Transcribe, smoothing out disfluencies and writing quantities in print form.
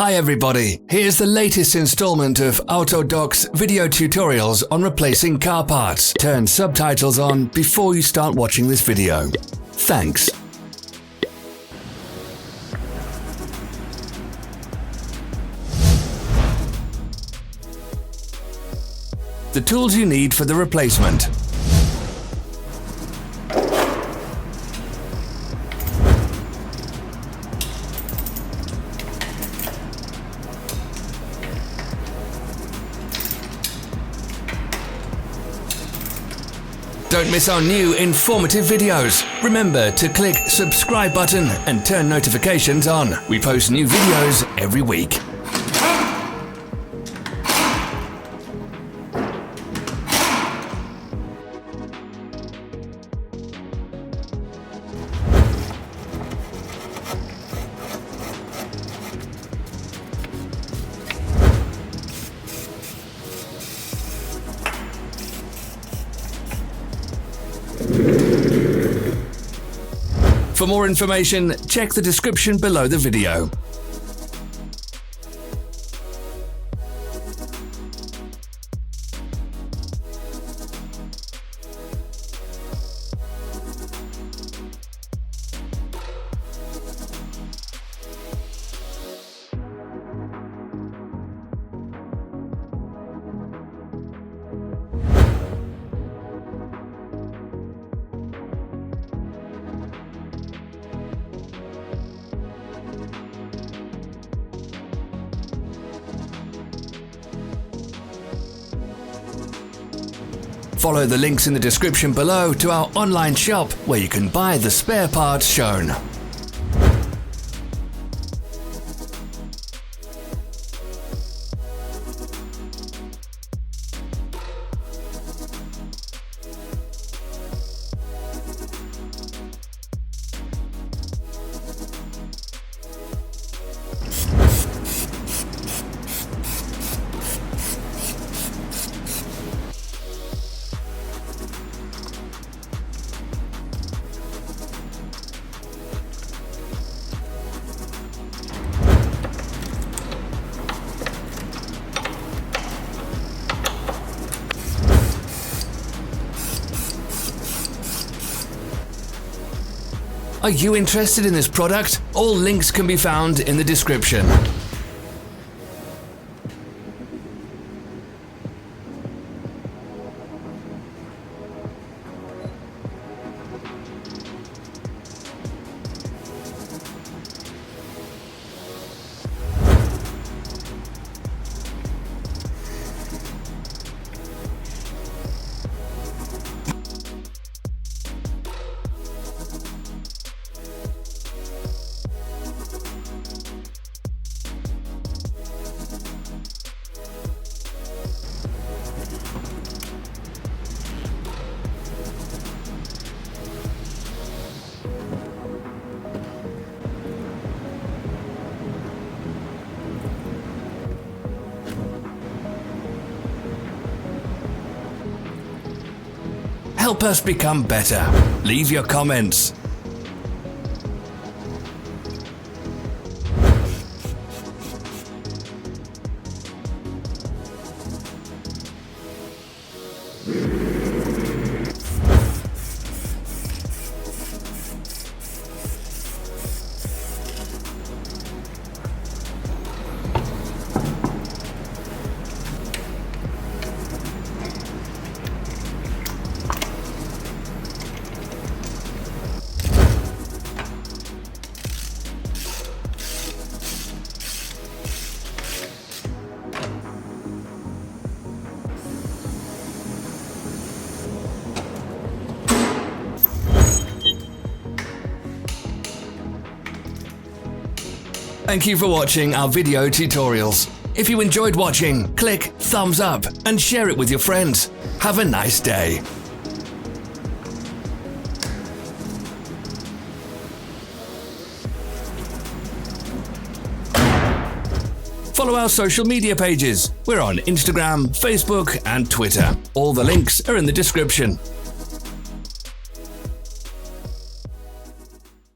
Hi everybody, here's the latest installment of Autodoc's video tutorials on replacing car parts. Turn subtitles on before you start watching this video. Thanks. The tools you need for the replacement. Don't miss our new informative videos. Remember to click subscribe button and turn notifications on. We post new videos every week. For more information, check the description below the video. Follow the links in the description below to our online shop where you can buy the spare parts shown. Are you interested in this product? All links can be found in the description. Help us become better. Leave your comments. Thank you for watching our video tutorials. If you enjoyed watching, click thumbs up and share it with your friends. Have a nice day. Follow our social media pages. We're on Instagram, Facebook, and Twitter. All the links are in the description.